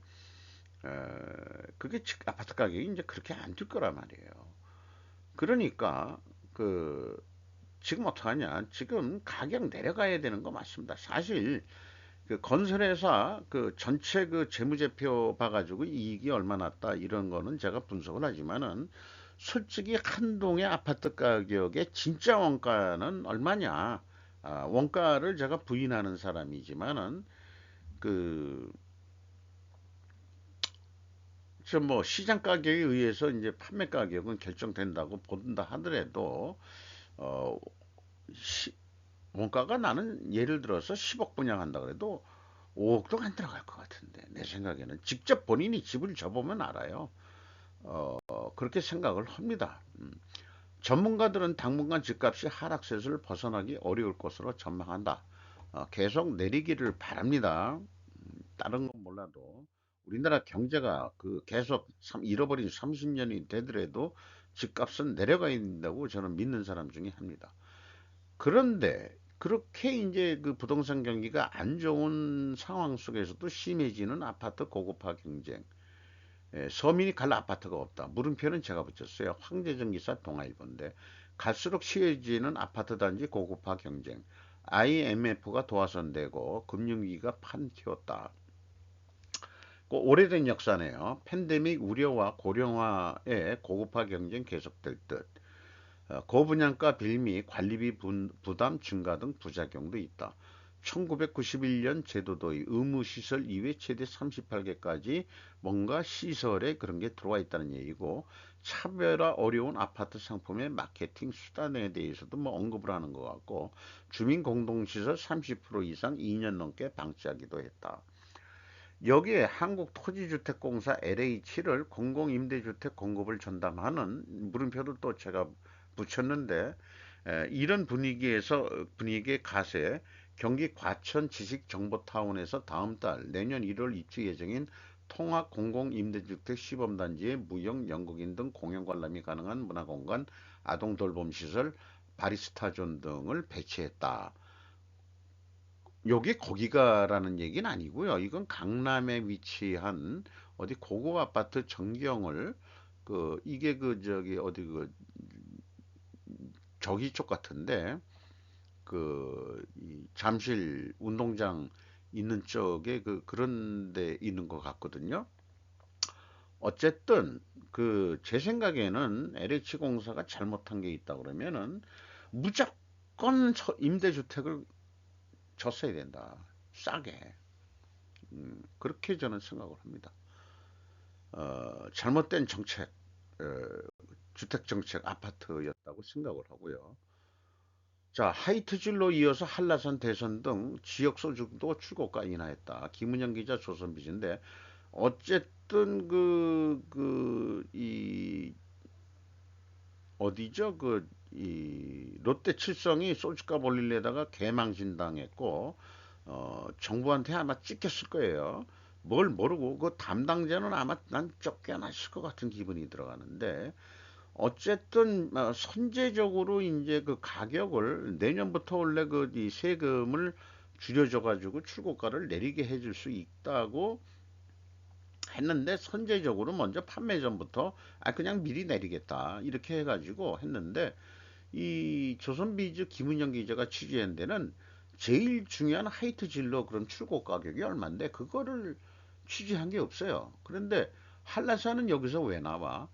그게 아파트 가격이 이제 그렇게 안 뛸 거란 말이에요. 그러니까 그 지금 어떡하냐? 지금 가격 내려가야 되는 거 맞습니다. 사실 그 건설회사 그 전체 그 재무제표 봐가지고 이익이 얼마 났다 이런 거는 제가 분석을 하지만은 솔직히 한 동의 아파트 가격의 진짜 원가는 얼마냐? 원가를 제가 부인하는 사람이지만은 그 저 뭐 시장 가격에 의해서 이제 판매 가격은 결정된다고 본다 하더라도 어 시- 원가가 나는 예를 들어서 10억 분양한다 그래도 5억도 안 들어갈 것 같은데 내 생각에는 직접 본인이 집을 접으면 알아요. 그렇게 생각을 합니다. 전문가들은 당분간 집값이 하락세를 벗어나기 어려울 것으로 전망한다. 계속 내리기를 바랍니다. 다른 건 몰라도 우리나라 경제가 그 계속 잃어버린 30년이 되더라도 집값은 내려가야 된다고 저는 믿는 사람 중에 합니다. 그런데 그렇게 이제 그 부동산 경기가 안 좋은 상황 속에서도 심해지는 아파트 고급화 경쟁. 서민이 갈 아파트가 없다. 물음표는 제가 붙였어요. 황제전기사 동아일보인데 갈수록 심해지는 아파트 단지 고급화 경쟁. IMF가 도화선되고 금융위기가 판 키웠다. 그 오래된 역사네요. 팬데믹 우려와 고령화의 고급화 경쟁 계속될 듯. 고분양가 빌미, 관리비 부담 증가 등 부작용도 있다. 1991년 제도도의 의무시설 이외 최대 38개까지 뭔가 시설에 그런 게 들어와 있다는 얘기고 차별화 어려운 아파트 상품의 마케팅 수단에 대해서도 뭐 언급을 하는 것 같고 주민공동시설 30% 이상 2년 넘게 방치하기도 했다. 여기에 한국토지주택공사 LH를 공공임대주택 공급을 전담하는 물음표를 또 제가 붙였는데 이런 분위기의 가세 경기 과천 지식정보타운에서 다음 달 내년 1월 입주 예정인 통합 공공임대주택 시범단지의 무형 영국인 등 공연 관람이 가능한 문화공간, 아동 돌봄 시설, 바리스타존 등을 배치했다. 요게 거기가라는 얘기는 아니고요. 이건 강남에 위치한 어디 고급 아파트 전경을 이게 저기 어디 저기 쪽 같은데 이 잠실 운동장 있는 쪽에 그런 데 있는 것 같거든요. 어쨌든 제 생각에는 LH 공사가 잘못한 게 있다 그러면은 무조건 임대주택을 줬어야 된다. 싸게. 그렇게 저는 생각을 합니다. 잘못된 정책, 어, 주택 정책 아파트였다고 생각을 하고요. 자, 하이트질로 이어서 한라산 대선 등 지역 소득도 출고가 인하했다. 김은영 기자 조선비즈인데 어쨌든 어디죠? 이 롯데 칠성이 소주값 올리려다가 개망신당했고 정부한테 아마 찍혔을 거예요. 뭘 모르고 그 담당자는 아마 난 쫓겨났을 것 같은 기분이 들어가는데 어쨌든 선제적으로 이제 그 가격을 내년부터 원래 이 세금을 줄여줘 가지고 출고가를 내리게 해줄 수 있다고 했는데 선제적으로 먼저 판매 전부터 그냥 미리 내리겠다 이렇게 해가지고 했는데 이 조선비즈 김은영 기자가 취재한 데는 제일 중요한 하이트 진로 그런 출고 가격이 얼마인데 그거를 취재한 게 없어요. 그런데 한라산은 여기서 왜 나와?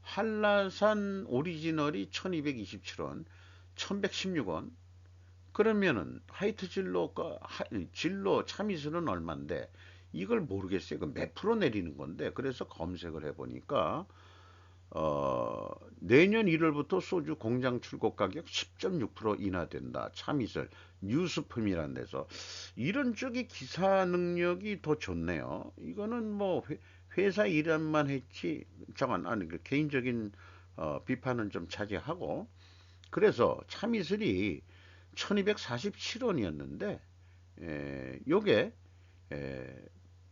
한라산 오리지널이 1227원, 1116원. 그러면은 하이트 진로 참이슬은 얼마인데 이걸 모르겠어요. 그 몇 프로 내리는 건데 그래서 검색을 해보니까 내년 1월부터 소주 공장 출고 가격 10.6% 인하된다. 참이슬 뉴스품이란 데서 이런 쪽이 기사 능력이 더 좋네요. 이거는 뭐 회사 일만 했지 잠깐 아니 개인적인 비판은 좀 차지하고 그래서 참이슬이 1247원이었는데 요게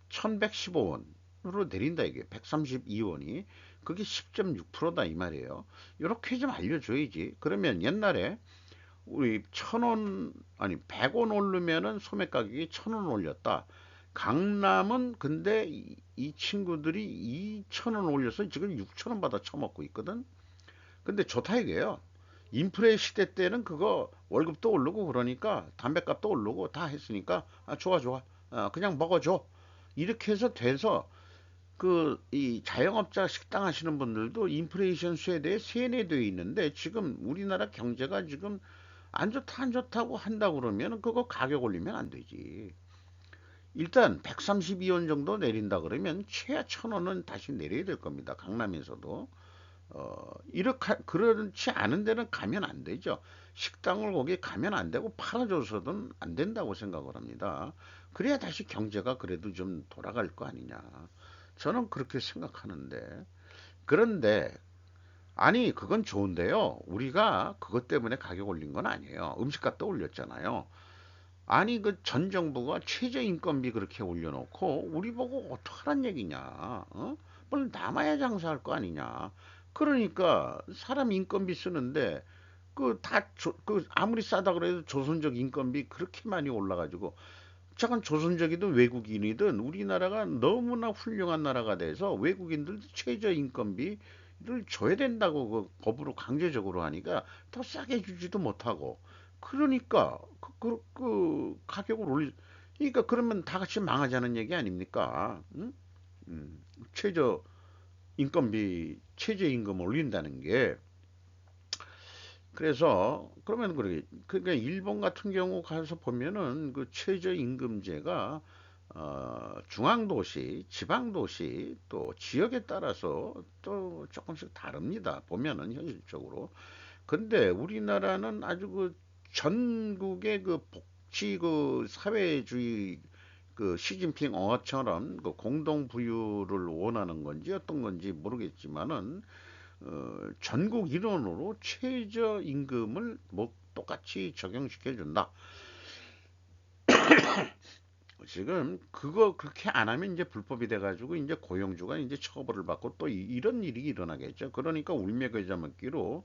1115원으로 내린다 이게 132원이 그게 10.6%다 이 말이에요. 이렇게 좀 알려줘야지. 그러면 옛날에 우리 1,000원 아니 100원 오르면은 소매 가격이 1,000원 올렸다. 강남은 근데 이 친구들이 2,000원 올려서 지금 6,000원 받아 처먹고 있거든. 근데 좋다 이게요. 인프레 시대 때는 그거 월급도 오르고 그러니까 담배값도 오르고 다 했으니까 좋아 좋아 그냥 먹어줘 이렇게 해서 돼서 이 자영업자 식당 하시는 분들도 인플레이션 세대에 세뇌되어 있는데 지금 우리나라 경제가 지금 안 좋다 안 좋다고 한다 그러면 그거 가격 올리면 안 되지. 일단 132원 정도 내린다 그러면 최하 1,000원은 다시 내려야 될 겁니다. 강남에서도. 그렇지 않은 데는 가면 안 되죠. 식당을 거기 가면 안 되고 팔아줘서는 안 된다고 생각을 합니다. 그래야 다시 경제가 그래도 좀 돌아갈 거 아니냐. 저는 그렇게 생각하는데. 그런데, 아니, 그건 좋은데요. 우리가 그것 때문에 가격 올린 건 아니에요. 음식값도 올렸잖아요. 아니, 그 전 정부가 최저인건비 그렇게 올려놓고, 우리 보고 어떡하란 얘기냐. 뭘 남아야 장사할 거 아니냐. 그러니까, 사람 인건비 쓰는데, 아무리 싸다 그래도 조선족 인건비 그렇게 많이 올라가지고, 잠깐 조선족이든 외국인이든 우리나라가 너무나 훌륭한 나라가 돼서 외국인들도 최저인건비를 줘야 된다고 법으로 강제적으로 하니까 더 싸게 주지도 못하고 그러니까 가격을 그러니까 그러면 다 같이 망하자는 얘기 아닙니까? 응? 최저 인건비 최저임금 올린다는 게 그래서 그러면 그러니까 일본 같은 경우 가서 보면은 그 최저임금제가 중앙도시, 지방도시 또 지역에 따라서 또 조금씩 다릅니다. 보면은 현실적으로. 근데 우리나라는 아주 전국의 복지 사회주의 시진핑 어처럼 공동부유를 원하는 건지 어떤 건지 모르겠지만은 전국 일원으로 최저임금을 뭐 똑같이 적용시켜 준다. 지금 그거 그렇게 안 하면 이제 불법이 돼가지고 이제 고용주가 이제 처벌을 받고 또 이런 일이 일어나겠죠. 그러니까 울며 겨자 먹기로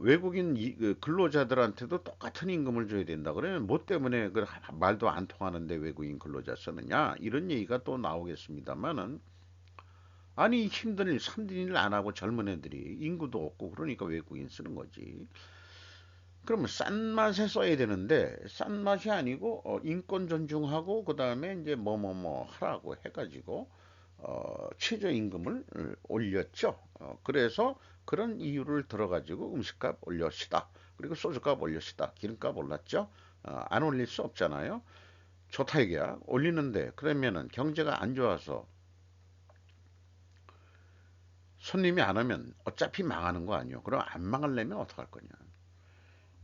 외국인 그 근로자들한테도 똑같은 임금을 줘야 된다. 그러면 뭐 때문에 그 말도 안 통하는데 외국인 근로자 쓰느냐 이런 얘기가 또 나오겠습니다만은 아니 힘든 일, 3든 일 안 하고 젊은 애들이 인구도 없고 그러니까 외국인 쓰는 거지. 그러면 싼 맛에 써야 되는데 싼 맛이 아니고 인권 존중하고 그다음에 이제 뭐 하라고 해가지고 최저임금을 올렸죠. 그래서 그런 이유를 들어가지고 음식값 올렸시다. 그리고 소주값 올렸시다. 기름값 올랐죠. 안 올릴 수 없잖아요. 좋다 이게야. 올리는데 그러면은 경제가 안 좋아서 손님이 안 오면 어차피 망하는 거 아니에요. 그럼 안 망하려면 어떡할 거냐.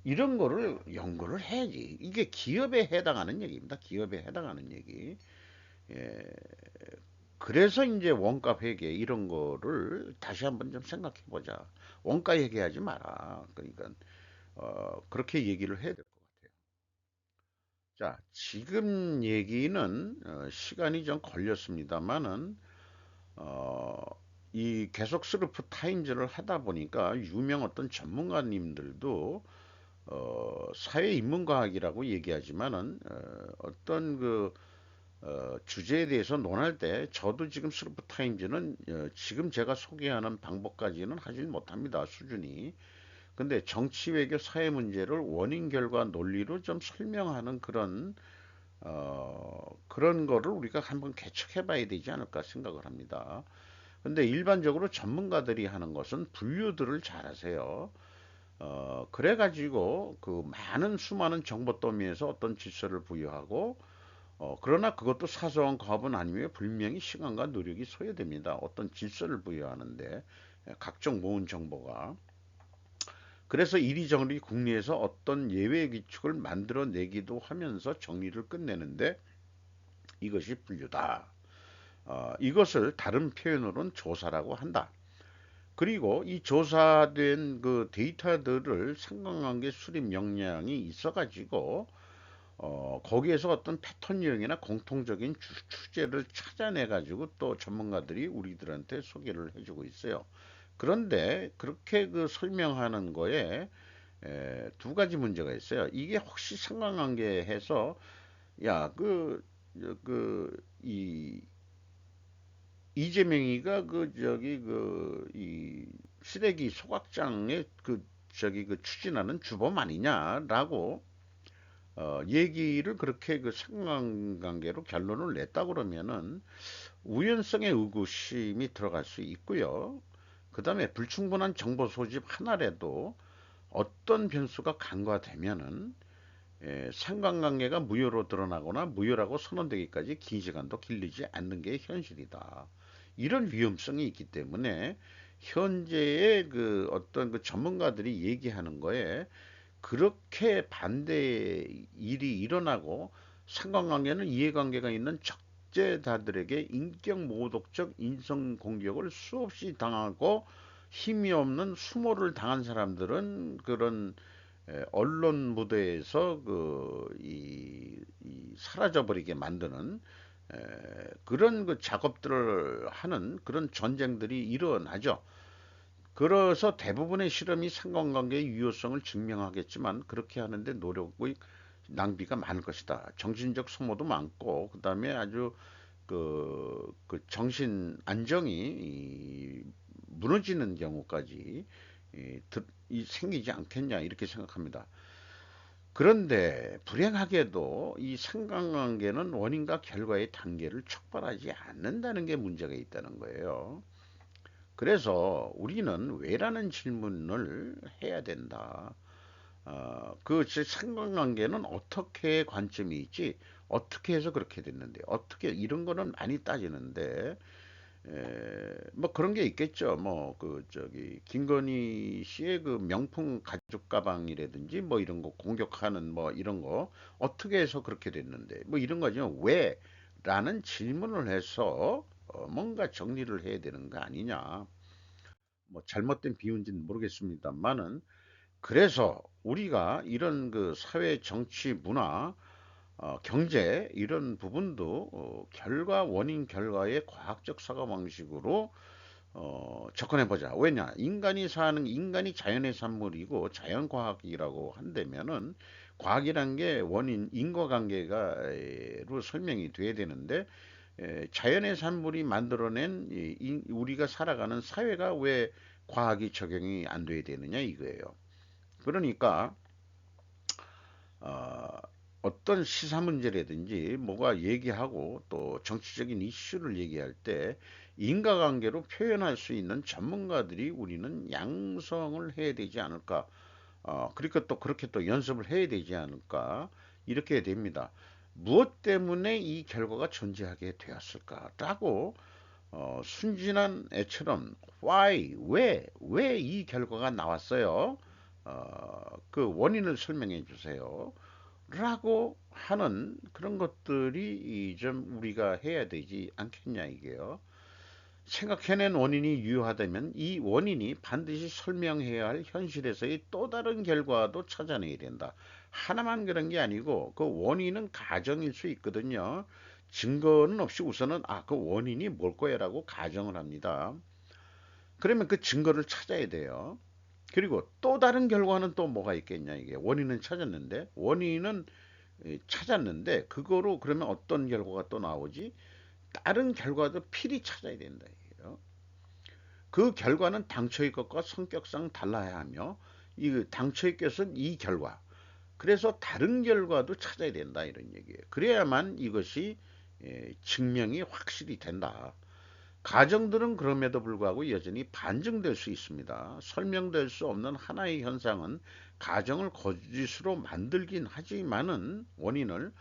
이런 거를 연구를 해야지. 이게 기업에 해당하는 얘기입니다. 기업에 해당하는 얘기. 예, 그래서 이제 원가 회계 이런 거를 다시 한번 좀 생각해 보자. 원가 얘기하지 마라. 그러니까 그렇게 얘기를 해야 될 것 같아요. 자, 지금 얘기는 시간이 좀 걸렸습니다만은 어, 이 계속 스루프 타임즈를 하다 보니까 유명 어떤 전문가님들도 사회인문과학이라고 얘기하지만은 어떤 그 주제에 대해서 논할 때 저도 지금 스루프 타임즈는 지금 제가 소개하는 방법까지는 하질 못합니다. 수준이. 근데 정치 외교 사회 문제를 원인 결과 논리로 좀 설명하는 그런 거를 우리가 한번 개척해 봐야 되지 않을까 생각을 합니다. 근데 일반적으로 전문가들이 하는 것은 분류들을 잘 하세요. 그래가지고 그 많은 수많은 정보 더미에서 어떤 질서를 부여하고 그러나 그것도 사소한 과업은 아니며 분명히 시간과 노력이 소요됩니다. 어떤 질서를 부여하는데 각종 모은 정보가 그래서 이리저리 국내에서 어떤 예외 규칙을 만들어내기도 하면서 정리를 끝내는데 이것이 분류다. 이것을 다른 표현으로는 조사라고 한다. 그리고 이 조사된 그 데이터들을 상관관계 수립 역량이 있어가지고 거기에서 어떤 패턴 유형이나 공통적인 주제를 찾아내가지고 또 전문가들이 우리들한테 소개를 해주고 있어요. 그런데 그렇게 그 설명하는 거에 두 가지 문제가 있어요. 이게 혹시 상관관계해서 야, 이 이재명이가 그 저기 그 이 쓰레기 소각장에 그 저기 그 추진하는 주범 아니냐라고 얘기를 그렇게 그 상관관계로 결론을 냈다 그러면은 우연성의 의구심이 들어갈 수 있고요. 그 다음에 불충분한 정보 소집 하나라도 어떤 변수가 간과되면은 상관관계가 무효로 드러나거나 무효라고 선언되기까지 긴 시간도 길리지 않는 게 현실이다. 이런 위험성이 있기 때문에 현재의 그 어떤 그 전문가들이 얘기하는 거에 그렇게 반대 일이 일어나고 상관관계는 이해관계가 있는 적재자들에게 인격 모독적 인성 공격을 수없이 당하고 힘이 없는 수모를 당한 사람들은 그런 언론 무대에서 이 사라져버리게 만드는 그런 그 작업들을 하는 그런 전쟁들이 일어나죠. 그래서 대부분의 실험이 상관관계의 유효성을 증명하겠지만 그렇게 하는데 노력의 낭비가 많을 것이다. 정신적 소모도 많고 그다음에 아주 그 정신 안정이 무너지는 경우까지 생기지 않겠냐 이렇게 생각합니다. 그런데 불행하게도 이 상관관계는 원인과 결과의 단계를 촉발하지 않는다는 게 문제가 있다는 거예요. 그래서 우리는 왜라는 질문을 해야 된다. 상관관계는 어떻게 관점이 있지? 어떻게 해서 그렇게 됐는데? 어떻게 이런 거는 많이 따지는데 뭐 그런 게 있겠죠. 뭐 그 저기 김건희 씨의 그 명품 가죽 가방이라든지 뭐 이런 거 공격하는 뭐 이런 거 어떻게 해서 그렇게 됐는데 뭐 이런 거죠. 왜? 라는 질문을 해서 뭔가 정리를 해야 되는 거 아니냐. 뭐 잘못된 비유인지는 모르겠습니다만은, 그래서 우리가 이런 그 사회, 정치, 문화, 경제 이런 부분도 결과, 원인, 결과의 과학적 사고방식으로 접근해 보자. 왜냐? 인간이 자연의 산물이고 자연과학이라고 한다면은, 과학이란 게 원인, 인과관계가로 설명이 돼야 되는데, 자연의 산물이 만들어낸 우리가 살아가는 사회가 왜 과학이 적용이 안 돼야 되느냐 이거예요. 그러니까 어, 어떤 시사 문제라든지 뭐가 얘기하고 또 정치적인 이슈를 얘기할 때 인과관계로 표현할 수 있는 전문가들이 우리는 양성을 해야 되지 않을까. 그러니까 또 그렇게 또 연습을 해야 되지 않을까. 이렇게 됩니다. 무엇 때문에 이 결과가 존재하게 되었을까라고 순진한 애처럼 why, 왜 이 결과가 나왔어요? 그 원인을 설명해 주세요. 라고 하는 그런 것들이 좀 우리가 해야 되지 않겠냐 이게요. 생각해낸 원인이 유효하다면 이 원인이 반드시 설명해야 할 현실에서의 또 다른 결과도 찾아내야 된다. 하나만 그런 게 아니고 그 원인은 가정일 수 있거든요. 증거는 없이 우선은 그 원인이 뭘 거야라고 가정을 합니다. 그러면 그 증거를 찾아야 돼요. 그리고 또 다른 결과는 또 뭐가 있겠냐 이게. 원인은 찾았는데 그거로 그러면 어떤 결과가 또 나오지? 다른 결과도 필히 찾아야 된다 이게요. 그 결과는 당초의 것과 성격상 달라야 하며 이 당초의 것은 이 결과. 그래서 다른 결과도 찾아야 된다 이런 얘기예요. 그래야만 이것이 증명이 확실히 된다. 가정들은 그럼에도 불구하고 여전히 반증될 수 있습니다. 설명될 수 없는 하나의 현상은 가정을 거짓으로 만들긴 하지만은 원인을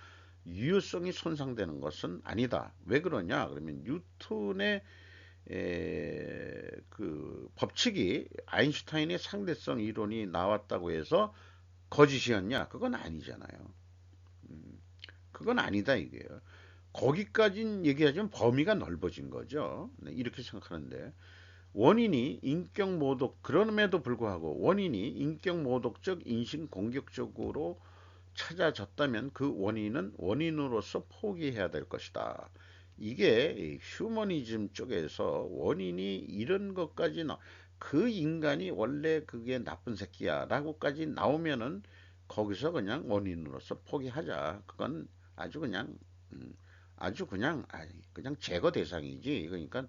유효성이 손상되는 것은 아니다. 왜 그러냐? 그러면 뉴턴의 그 법칙이 아인슈타인의 상대성 이론이 나왔다고 해서 거짓이었냐? 그건 아니잖아요. 그건 아니다 이게요. 거기까진 얘기하자면 범위가 넓어진 거죠. 네, 이렇게 생각하는데 원인이 인격 모독 그럼에도 불구하고 원인이 인격 모독적 인신 공격적으로 찾아졌다면 그 원인은 원인으로서 포기해야 될 것이다. 이게 휴머니즘 쪽에서 원인이 이런 것까지 그 인간이 원래 그게 나쁜 새끼야 라고까지 나오면은 거기서 그냥 원인으로서 포기하자. 그건 아주 그냥 음, 아주 그냥 제거 대상이지. 그러니까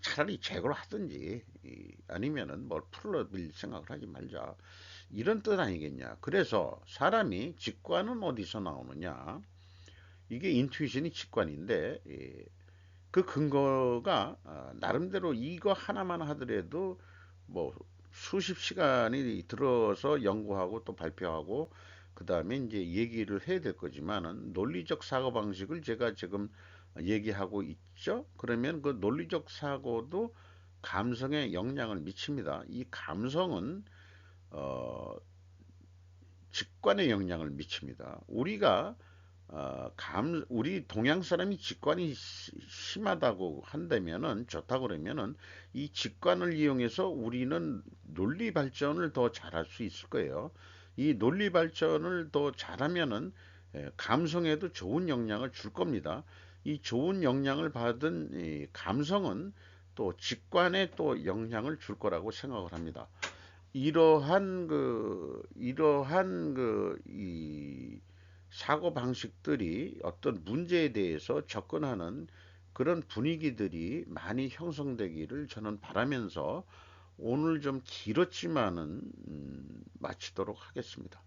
차라리 제거를 하든지 아니면은 뭘 풀어빌 생각을 하지 말자. 이런 뜻 아니겠냐. 그래서 사람이 직관은 어디서 나오느냐. 이게 인투이션이 직관인데 그 근거가 나름대로 이거 하나만 하더라도 뭐 수십 시간이 들어서 연구하고 또 발표하고 그 다음에 이제 얘기를 해야 될 거지만은 논리적 사고 방식을 제가 지금 얘기하고 있죠. 그러면 그 논리적 사고도 감성에 영향을 미칩니다. 이 감성은 어, 직관에 영향을 미칩니다. 우리 동양 사람이 직관이 심하다고 한다면은 좋다고 그러면은 이 직관을 이용해서 우리는 논리 발전을 더 잘할 수 있을 거예요. 이 논리 발전을 더 잘하면은 감성에도 좋은 영향을 줄 겁니다. 이 좋은 영향을 받은 이 감성은 또 직관에 또 영향을 줄 거라고 생각을 합니다. 이 사고 방식들이 어떤 문제에 대해서 접근하는 그런 분위기들이 많이 형성되기를 저는 바라면서 오늘 좀 길었지만은 마치도록 하겠습니다.